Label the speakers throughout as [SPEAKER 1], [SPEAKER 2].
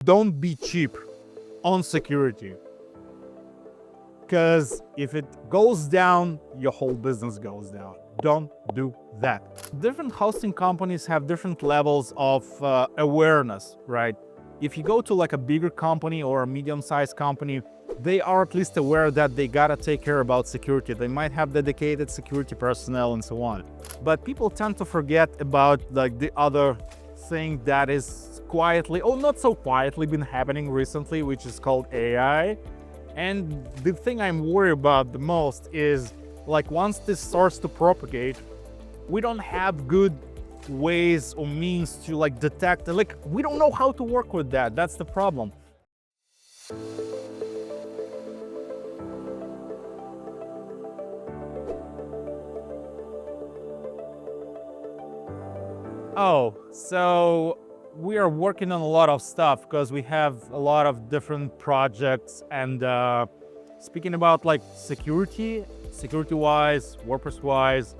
[SPEAKER 1] Don't be cheap on security, because if it goes down, your whole business goes down. Don't do that. Different hosting companies have different levels of awareness, right? If you go to like a bigger company or a medium-sized company, they are at least aware that they gotta take care about security. They might have dedicated security personnel and so on. But people tend to forget about like the other thing that is quietly, or not so quietly, been happening recently, which is called AI. And the thing I'm worried about the most is like once this starts to propagate, we don't have good ways or means to like detect, like we don't know how to work with that. That's the problem. Oh, so we are working on a lot of stuff because we have a lot of different projects. And speaking about like security-wise, WordPress-wise,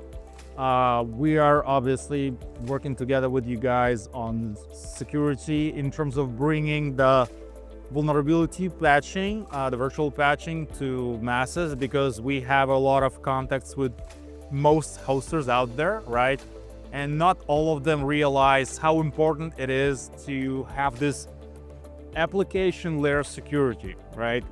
[SPEAKER 1] we are obviously working together with you guys on security in terms of bringing the vulnerability patching, the virtual patching to masses, because we have a lot of contacts with most hosters out there, right? And not all of them realize how important it is to have this application layer security, right?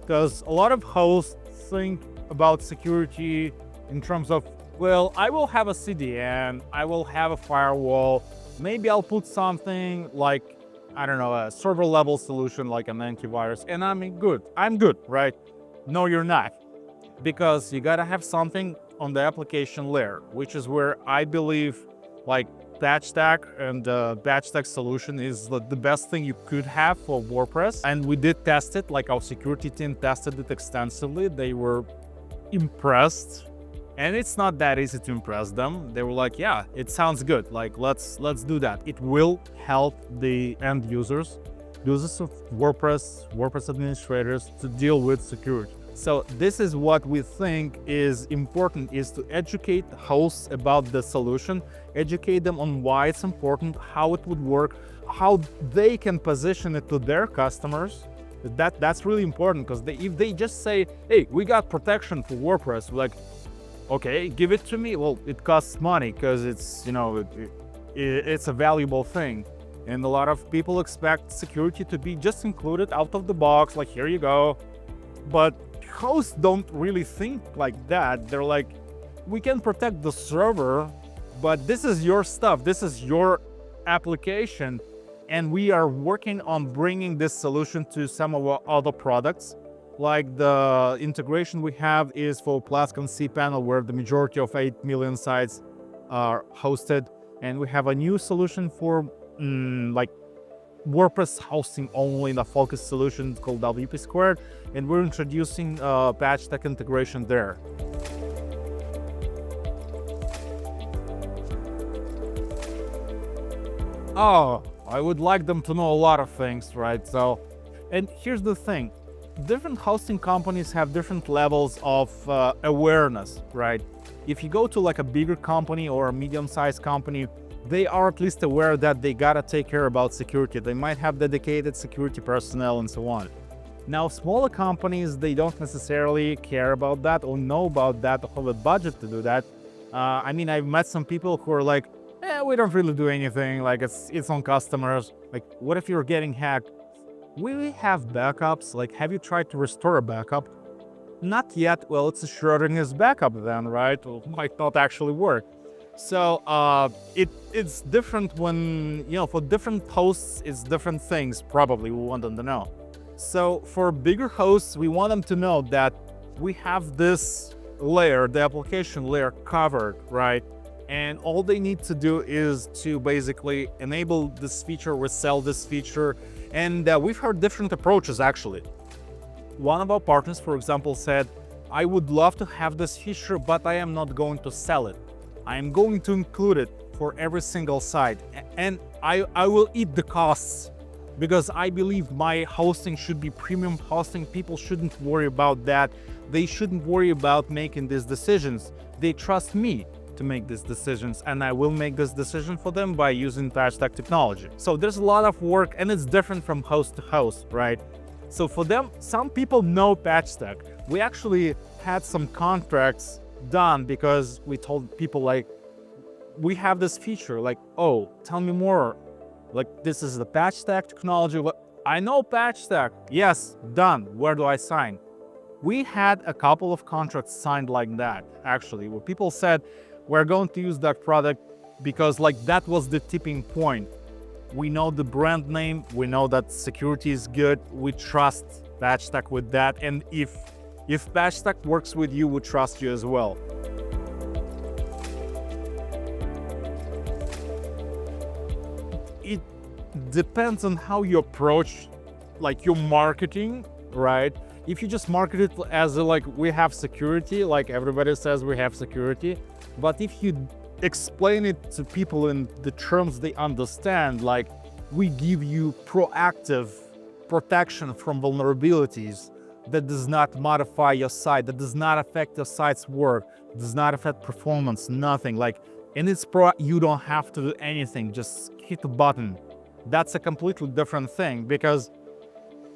[SPEAKER 1] Because a lot of hosts think about security in terms of, well, I will have a CDN, I will have a firewall, maybe I'll put something like, I don't know, a server level solution like an antivirus, and I'm good, right? No, you're not. Because you gotta have something on the application layer, which is where I believe like Patchstack and Patchstack solution is the best thing you could have for WordPress. And we did test it, like our security team tested it extensively. They were impressed, and it's not that easy to impress them. They were like, yeah, it sounds good. Like, let's do that. It will help the end users of WordPress administrators to deal with security. So this is what we think is important, is to educate hosts about the solution, educate them on why it's important, how it would work, how they can position it to their customers. That's really important, because if they just say, hey, we got protection for WordPress, we're like, okay, give it to me. Well, it costs money because it's, it's a valuable thing. And a lot of people expect security to be just included out of the box, like, here you go. But hosts don't really think like that. They're like, we can protect the server, but this is your stuff, this is your application, and we are working on bringing this solution to some of our other products. Like the integration we have is for Plesk and cPanel, where the majority of 8 million sites are hosted, and we have a new solution for like WordPress hosting only, the focus solution called WP, and we're introducing Patchstack integration there. Oh, I would like them to know a lot of things, right? So, and here's the thing. Different hosting companies have different levels of awareness, right? If you go to like a bigger company or a medium-sized company, they are at least aware that they gotta take care about security. They might have dedicated security personnel and so on. Now, smaller companies, they don't necessarily care about that or know about that or have a budget to do that. I mean, I've met some people who are like, we don't really do anything, like it's on customers. Like, what if you're getting hacked? We have backups. Like, have you tried to restore a backup? Not yet. Well, it's a Schrodinger's backup then, right? Well, it might not actually work. So it's different when, for different hosts, it's different things probably we want them to know. So for bigger hosts, we want them to know that we have this layer, the application layer, covered, right? And all they need to do is to basically enable this feature, resell this feature. And we've heard different approaches, actually. One of our partners, for example, said, I would love to have this feature, but I am not going to sell it. I am going to include it for every single site, and I will eat the costs, because I believe my hosting should be premium hosting. People shouldn't worry about that. They shouldn't worry about making these decisions. They trust me. to make these decisions, and I will make this decision for them by using Patchstack technology. So there's a lot of work, and it's different from host to host, right? So for them, some people know Patchstack. We actually had some contracts done because we told people like, we have this feature, like, oh, tell me more. Like, this is the Patchstack technology. I know Patchstack. Yes, done. Where do I sign? We had a couple of contracts signed like that, actually, where people said, we're going to use that product because like that was the tipping point. We know the brand name, we know that security is good, we trust Patchstack with that, and if Patchstack works with you, we trust you as well. It depends on how you approach like your marketing, right? If you just market it as like we have security, like everybody says we have security, but if you explain it to people in the terms they understand, like we give you proactive protection from vulnerabilities that does not modify your site, that does not affect your site's work, does not affect performance, nothing. Like, and it's you don't have to do anything, just hit a button. That's a completely different thing, because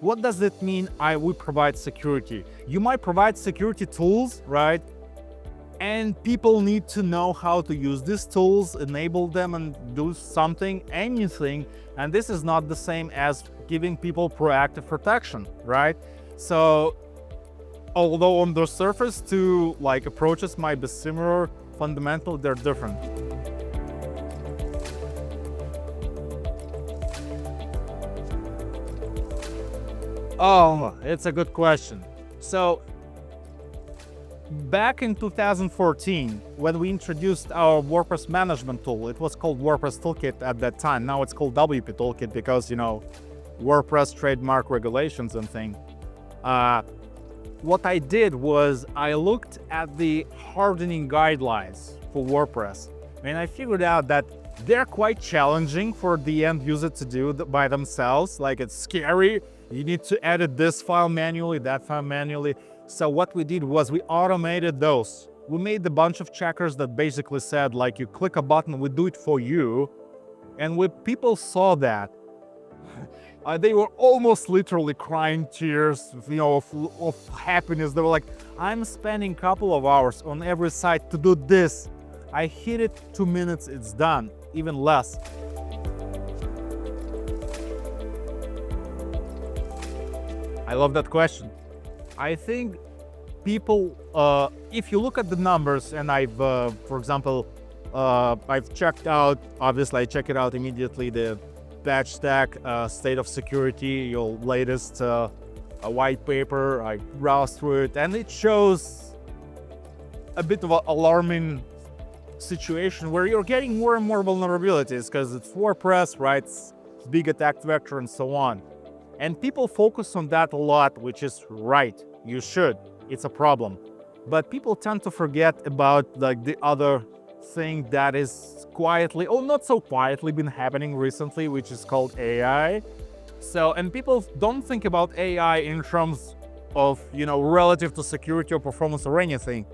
[SPEAKER 1] what does it mean we provide security? You might provide security tools, right? And people need to know how to use these tools, enable them and do something, anything. And this is not the same as giving people proactive protection, right? So although on the surface two like approaches might be similar, fundamentally they're different. Oh, it's a good question. So back in 2014, when we introduced our WordPress management tool, it was called WordPress Toolkit at that time. Now it's called WP Toolkit because, you know, WordPress trademark regulations and things. What I did was I looked at the hardening guidelines for WordPress, and I figured out that they're quite challenging for the end user to do by themselves. Like, it's scary. You need to edit this file manually, that file manually. So what we did was we automated those. We made a bunch of checkers that basically said, like, you click a button, we do it for you. And when people saw that, they were almost literally crying tears, you know, of happiness. They were like, I'm spending a couple of hours on every site to do this. I hit it 2 minutes, it's done, even less. I love that question. I think people, if you look at the numbers, and I've, for example, I've checked out, obviously I check it out immediately, the Patchstack State of Security, your latest white paper. I browsed through it, and it shows a bit of an alarming situation where you're getting more and more vulnerabilities because it's WordPress, right? It's big attack vector and so on. And people focus on that a lot, which is right. You should. It's a problem. But people tend to forget about like the other thing that is quietly, or not so quietly, been happening recently, which is called AI. So, and people don't think about AI in terms of, you know, relative to security or performance or anything.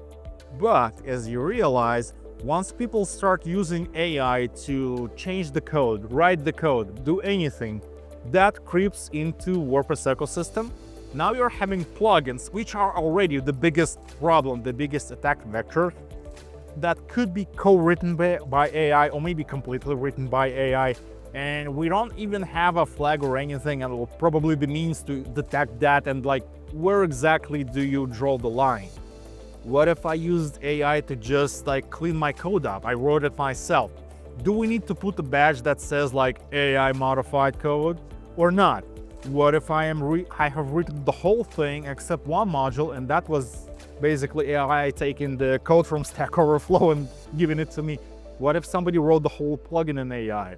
[SPEAKER 1] But as you realize, once people start using AI to change the code, write the code, do anything, that creeps into WordPress ecosystem. Now you're having plugins, which are already the biggest problem, the biggest attack vector, that could be co-written by AI or maybe completely written by AI. And we don't even have a flag or anything, and it will probably be means to detect that. And like, where exactly do you draw the line? What if I used AI to just like clean my code up? I wrote it myself. Do we need to put a badge that says like AI modified code or not? What if I have written the whole thing except one module, and that was basically AI taking the code from Stack Overflow and giving it to me? What if somebody wrote the whole plugin in AI?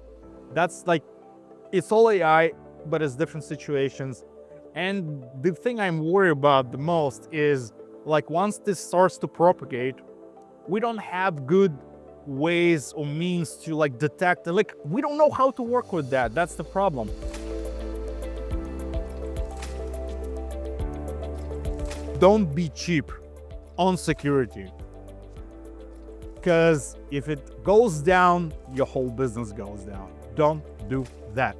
[SPEAKER 1] That's like, it's all AI, but it's different situations. And the thing I'm worried about the most is like, once this starts to propagate, we don't have good ways or means to like detect, like, we don't know how to work with that. That's the problem. Don't be cheap on security. because if it goes down, your whole business goes down. Don't do that.